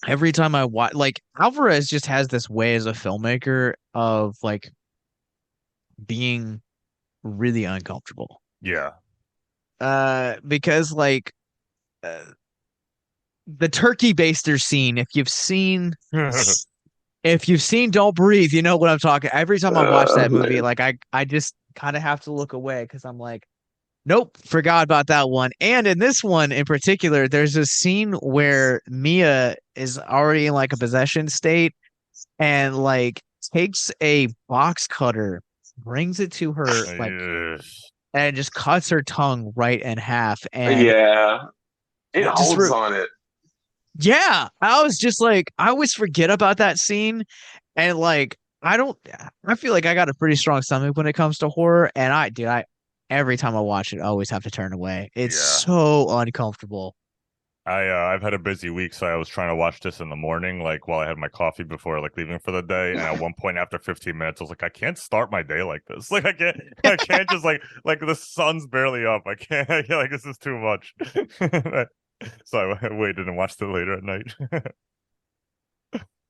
every time I watch, like Alvarez just has this way as a filmmaker of like being really uncomfortable. Yeah. Because like uh, the turkey baster scene, if you've seen Don't Breathe, you know what I'm talking. Every time I watch that movie, Man. like I just kind of have to look away because I'm like, nope, forgot about that one. And in this one in particular, there's a scene where Mia is already in like a possession state and like takes a box cutter, brings it to her like Yes. and just cuts her tongue right in half. And Yeah, it just holds on it. yeah, I was just like, I always forget about that scene. And like, I feel like I got a pretty strong stomach when it comes to horror. And every time I watch it, I always have to turn away. It's Yeah. so uncomfortable. I've had a busy week, so I was trying to watch this in the morning, like while I had my coffee before like leaving for the day. And at one point, after 15 minutes, I was like, I can't start my day like this. Like I can't just like the sun's barely up. I can't like this is too much. So I waited and watched it later at night.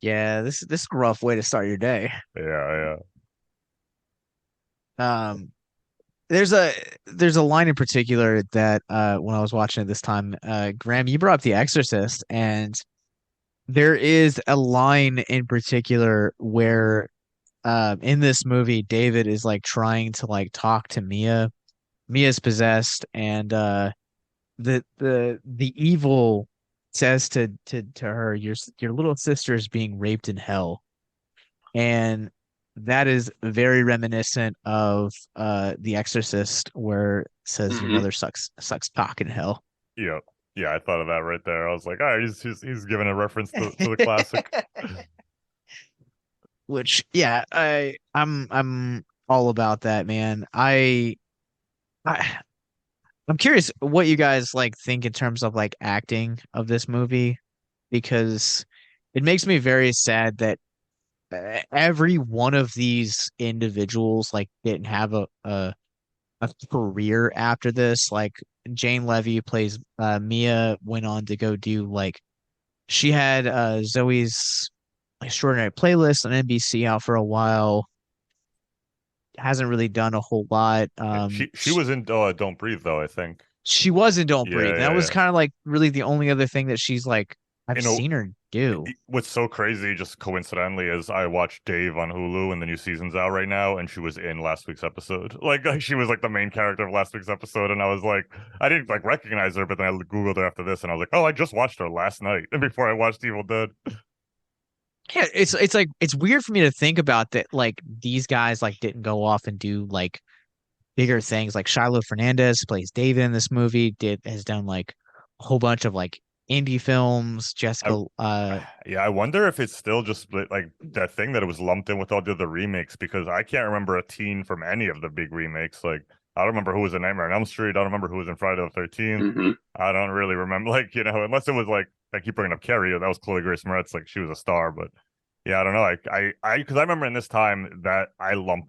Yeah, this is a rough way to start your day. Yeah. Um, there's a there's a line in particular that when I was watching it this time, Graham, you brought up The Exorcist, and there is a line in particular where in this movie David is like trying to like talk to Mia. Mia's possessed, and the evil says to her, your little sister is being raped in hell. And that is very reminiscent of The Exorcist, where it says your Hmm. mother sucks cock in hell. Yeah. Yeah, I thought of that right there. I was like, oh, he's giving a reference to the classic. Which yeah, I'm all about that, man. I I'm curious what you guys like think in terms of like acting of this movie, because it makes me very sad that every one of these individuals like didn't have a career after this. Like Jane-Levy plays Mia, went on to go do like she had Zoe's Extraordinary Playlist on NBC out for a while. Hasn't really done a whole lot. Yeah, she was in Don't Breathe though, I think. She was in Don't Yeah, Breathe. And that was yeah. kind of like really the only other thing that she's like I've You know, seen her do. what's so crazy, just coincidentally, is I watched Dave on Hulu and the new season's out right now, and she was in last week's episode. Like she was like the main character of last week's episode, and I was like, I didn't like recognize her, but then I googled her after this, and I was like, oh, I just watched her last night before I watched Evil Dead. Yeah, it's like it's weird for me to think about that like these guys like didn't go off and do like bigger things. Like Shiloh Fernandez plays David in this movie, did has done like a whole bunch of like indie films. I Jessica Yeah, I wonder if it's still just like that thing that it was lumped in with all the other remakes, because I can't remember a teen from any of the big remakes. Like I don't remember who was in Nightmare on Elm Street. I don't remember who was in Friday the 13th. Hmm. I don't really remember, like, unless it was like I keep bringing up Carrie. That was Chloe Grace Moretz. Like she was a star, but yeah, I don't know. Like because I remember in this time that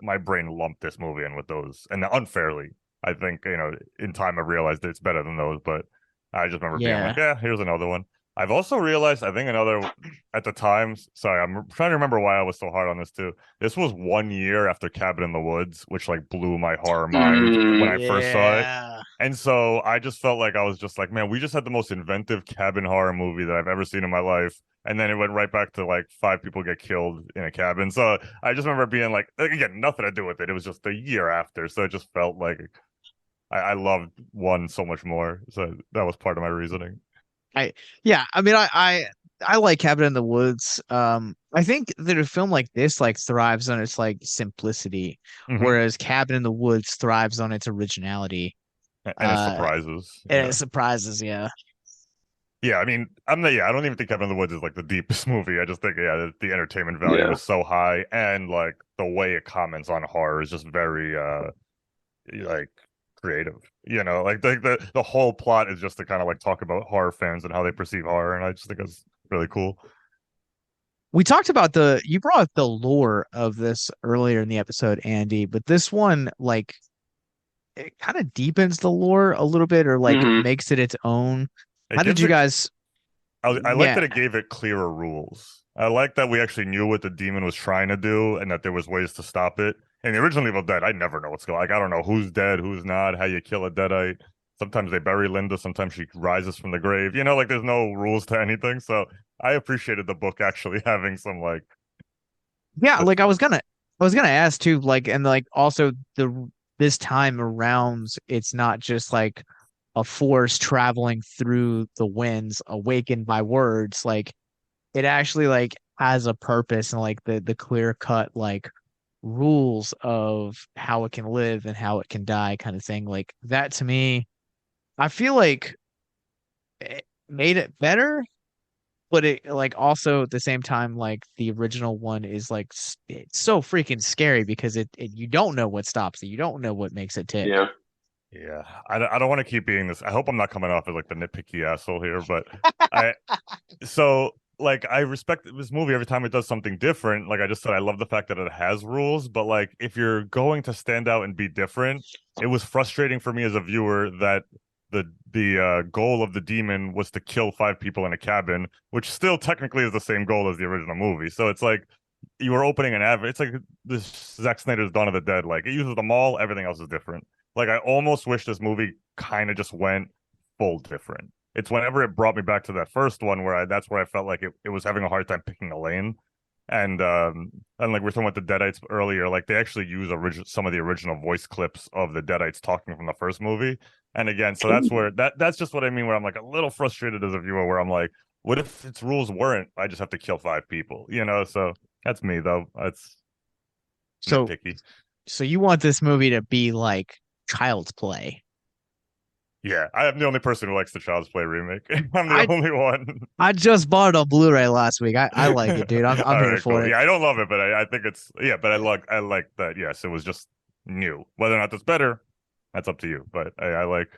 my brain lumped this movie in with those, and unfairly. I think, in time I realized it's better than those, but I just remember being like, Yeah. yeah, here's another one. I've also realized, I think another at the time, sorry, I'm trying to remember why I was so hard on this too. This was 1 year after Cabin in the Woods, which like blew my horror mind when I first saw it. Yeah. And so I just felt like I was just like, man, we just had the most inventive cabin horror movie that I've ever seen in my life. And then it went right back to like 5 people get killed in a cabin. So I just remember being like, again, nothing to do with it. It was just a year after. So it just felt like I loved one so much more. So that was part of my reasoning. Yeah, I mean, I like Cabin in the Woods. I think that a film like this like thrives on its like simplicity, Hmm. whereas Cabin in the Woods thrives on its originality. And it Uh, surprises. and it Yeah. surprises, yeah. Yeah, I mean, I don't even think Cabin in the Woods is like the deepest movie. I just think, yeah, the entertainment value Yeah. is so high, and like the way it comments on horror is just very like creative. Like the whole plot is just to kind of like talk about horror fans and how they perceive horror, and I just think it's really cool. We talked about you brought up the lore of this earlier in the episode, Andy, but this one like it kind of deepens the lore a little bit or like Hmm. makes it its own. It How did gives you it. guys I like that yeah. it gave it clearer rules. I like that we actually knew what the demon was trying to do and that there was ways to stop it. In the original Evil Dead, I never know what's going. Like I don't know who's dead, who's not, how you kill a deadite. Sometimes they bury Linda, sometimes she rises from the grave. Like there's no rules to anything. So I appreciated the book actually having some like Yeah, the like I was gonna ask too, like and like also this time around it's not just like a force traveling through the winds awakened by words, like it actually like has a purpose and like the clear cut like rules of how it can live and how it can die kind of thing. Like that to me, I feel like it made it better, but it like also at the same time like the original one is like it's so freaking scary because it you don't know what stops it. You don't know what makes it tick. Yeah. Yeah, I don't want to keep being this. I hope I'm not coming off as like the nitpicky asshole here, but I so like I respect this movie every time it does something different. Like I just said, I love the fact that it has rules, but like if you're going to stand out and be different, it was frustrating for me as a viewer that the goal of the demon was to kill 5 people in a cabin, which still technically is the same goal as the original movie. So it's like you were opening an avenue. It's like this Zack Snyder's Dawn of the Dead. Like it uses them all, everything else is different. Like I almost wish this movie kind of just went full different. It's whenever it brought me back to that first one where that's where I felt like it was having a hard time picking a lane. And like we are talking about the Deadites earlier, like they actually use some of the original voice clips of the Deadites talking from the first movie. And again, so that's where that's just what I mean, where I'm like a little frustrated as a viewer, where I'm like, what if its rules weren't I just have to kill 5 people? So that's me though. That's So nitpicky. so you want this movie to be like Child's Play. Yeah, I am the only person who likes the Child's Play remake. I'm the I only one. I just bought it on Blu-ray last week. I like it, dude. I'm All here right, for cool. it. Yeah, I don't love it, but I think it's but I like that. Yes, it was just new. Whether or not that's better, that's up to you. But I like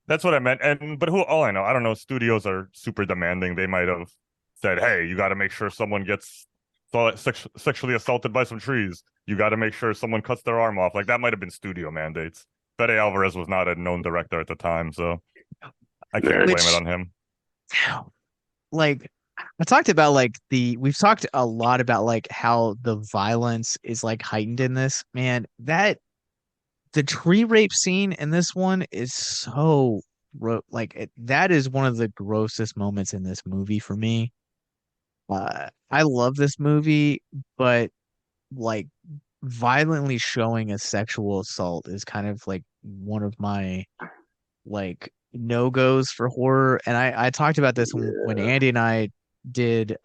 that's what I meant. And but all I know, I don't know. Studios are super demanding. They might have said, "Hey, you got to make sure someone gets sexually assaulted by some trees. You got to make sure someone cuts their arm off." Like that might have been studio mandates. Fede Alvarez was not a known director at the time, so I can't blame it Which on him. like I talked about like we've talked a lot about like how the violence is like heightened in this. Man, that the tree rape scene in this one is so that is one of the grossest moments in this movie for me. I love this movie, but like violently showing a sexual assault is kind of like one of my like no-goes for horror. And I talked about this when Yeah. Andy and I did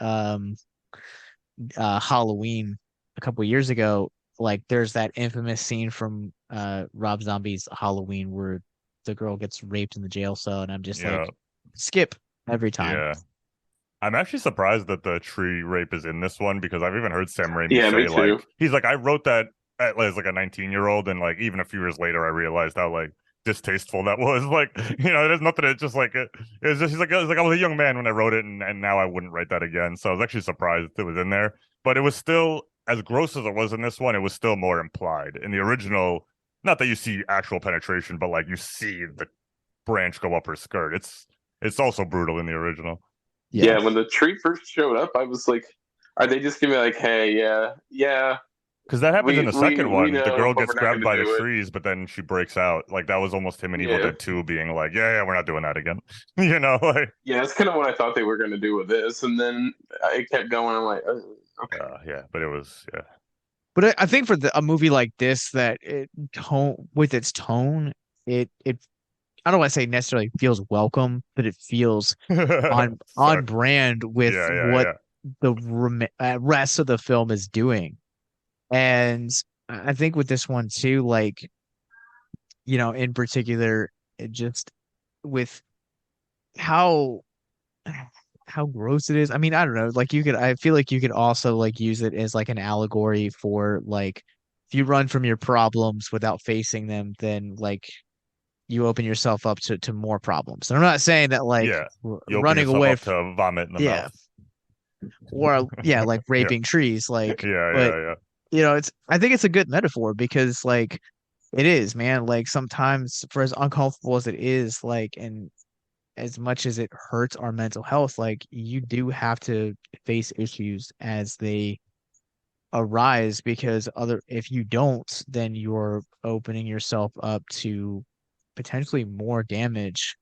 Halloween a couple years ago. Like there's that infamous scene from Rob Zombie's Halloween where the girl gets raped in the jail cell, and I'm just Yeah, like skip every time. yeah. I'm actually surprised that the tree rape is in this one because I've even heard Sam Raimi Yeah, me say too. like he's like I wrote that as like a 19-year-old and like even a few years later I realized how like distasteful that was. Like there's nothing. It's just like it's just he's like I was a young man when I wrote it and now I wouldn't write that again. So I was actually surprised it was in there, but it was still as gross as it was in this one. It was still more implied in the original. not that you see actual penetration, but like you see the branch go up her skirt. It's also brutal in the original. Yeah, when the tree first showed up, I was like, are they just gonna be like, hey, yeah, Because that happens in the second we one. The know, girl but gets we're not grabbed gonna by the do it. trees, but then she breaks out. Like that was almost him in Evil Yeah. Dead 2 being like, yeah, we're not doing that again. Like Yeah, that's kind of what I thought they were gonna do with this, and then I kept going. I'm like, okay. yeah, but it was But I think for a movie like this, that with its tone, it I don't want to say necessarily feels welcome, but it feels on brand with what yeah. the rest of the film is doing. And I think with this one too, like, in particular, it just with how how gross it is. I mean, I don't know. Like I feel like you could also like use it as like an allegory for like if you run from your problems without facing them, then like you open yourself up to more problems. And I'm not saying that like Yeah. You open running yourself away up to vomit in the yeah, mouth. or yeah, like Yeah. raping trees, like, but Yeah. I think it's a good metaphor because like it is, man, like sometimes for as uncomfortable as it is, like, and as much as it hurts our mental health, like you do have to face issues as they arise because if you don't, then you're opening yourself up to potentially more damage,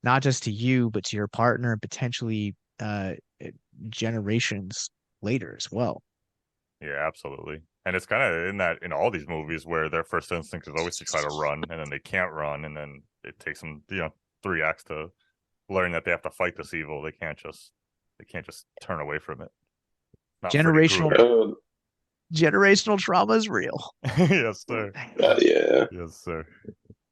not just to you, but to your partner, potentially eh, generations later as well. Yeah, absolutely. And it's kind of in all these movies where their first instinct is always to try to run, and then they can't run, and then it takes them, 3 acts to learn that they have to fight this evil. They can't just turn away from it. Not Freddy Generational Krueger. generational trauma is real. Yes, sir. Yeah. Yes, sir.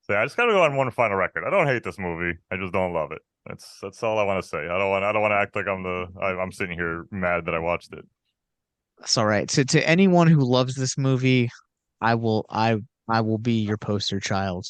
So yeah, I just gotta go on one final record. I don't hate this movie. I just don't love it. That's all I want to say. I don't want to act like I'm sitting here mad that I watched it. That's all right. To anyone who loves this movie, I will be your poster child.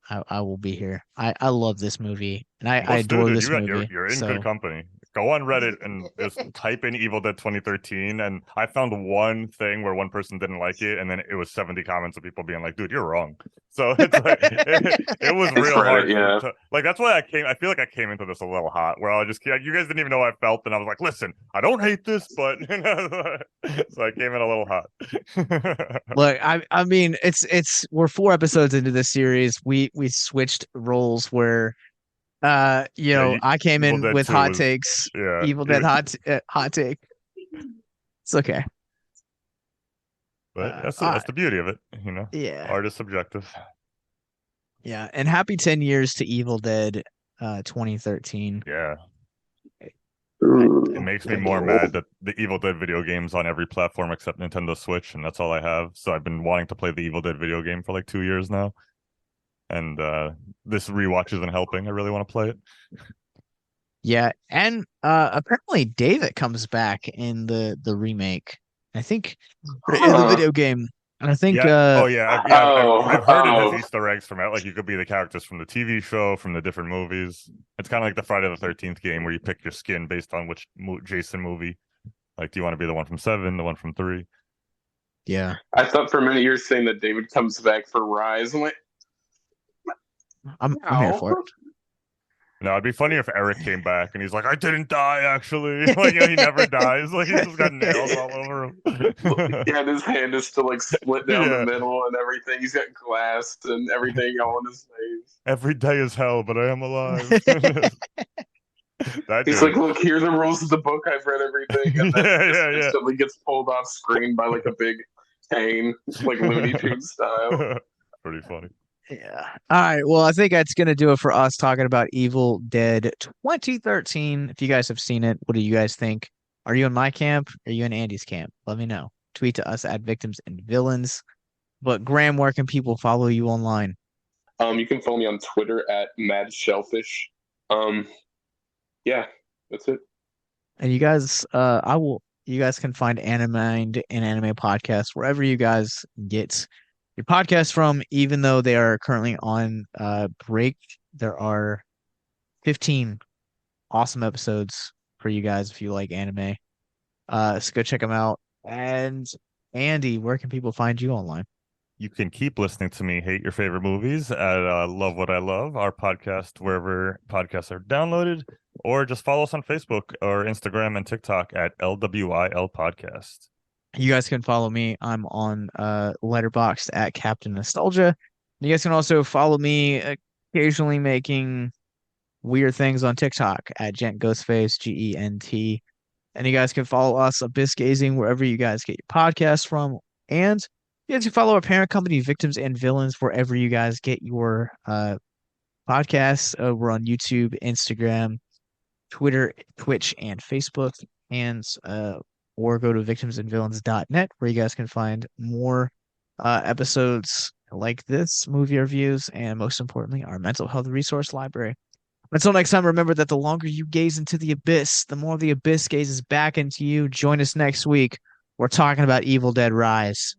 I will be here. I love this movie and I Let's do adore it. this movie. You're in good So company. Go on Reddit and just type in Evil Dead 2013, and I found one thing where one person didn't like it, and then it was 70 comments of people being like, "Dude, you're wrong." So it's like it was It's real hard. Reddit, yeah. Like that's why I feel like I came into this a little hot, where I just you guys didn't even know how I felt, and I was like, "Listen, I don't hate this, but," so I came in a little hot. look, I mean we're 4 episodes into this series. We switched roles where Yeah, I came Evil in Dead with 2 hot was takes. yeah. Evil Dead hot take. It's okay. But that's All that's right. the beauty of it, Yeah. Art is subjective. Yeah, and happy 10 years to Evil Dead 2013. Yeah. It makes me Thank more you. mad that the Evil Dead video game's on every platform except Nintendo Switch, and that's all I have. So I've been wanting to play the Evil Dead video game for like 2 years now. And this rewatch isn't helping. I really want to play it. Yeah, and apparently David comes back in the remake. I think in the video game. And I think Yeah. Oh yeah. I've heard it has Oh. Easter eggs from it. Like you could be the characters from the TV show, from the different movies. It's kind of like the Friday the 13th game where you pick your skin based on which Jason movie. Like, do you want to be the one from 7, the one from 3? yeah. I thought for a minute you were saying that David comes back for Rise. I'm like, I'm here for it. No, it'd be funny if Eric came back and he's like, "I didn't die, actually." Like, he never dies. Like, he's just got nails all over him. Yeah, and his hand is still like split down Yeah. the middle and everything. He's got glass and everything all in his face. Every day is hell, but I am alive. That He's dude. like, look, here are the rules of the book. I've read everything, and then Yeah. instantly gets pulled off screen by like a big cane, like Looney Tunes style. Pretty funny. Yeah. All right. Well, I think that's going to do it for us talking about Evil Dead 2013. If you guys have seen it, what do you guys think? Are you in my camp? Are you in Andy's camp? Let me know. Tweet to us at Victims and Villains. But Graham, where can people follow you online? You can follow me on Twitter at Mad Shellfish. Yeah, that's it. And you guys, you guys can find Animind and Anime Podcast wherever you guys get your podcast from, even though they are currently on break. There are 15 awesome episodes for you guys if you like anime. So go check them out. And Andy, where can people find you online? You can keep listening to me hate your favorite movies at Love What I Love, our podcast, wherever podcasts are downloaded, or just follow us on Facebook or Instagram and TikTok at LWIL Podcast. You guys can follow me. I'm on Letterboxd at Captain Nostalgia. You guys can also follow me occasionally making weird things on TikTok at Gent Ghostface, GENT. And you guys can follow us, Abyss Gazing, wherever you guys get your podcasts from. And you guys can follow our parent company, Victims and Villains, wherever you guys get your podcasts. We're on YouTube, Instagram, Twitter, Twitch, and Facebook. And or go to victimsandvillains.net, where you guys can find more episodes like this, movie reviews, and most importantly, our mental health resource library. Until next time, remember that the longer you gaze into the abyss, the more the abyss gazes back into you. Join us next week. We're talking about Evil Dead Rise.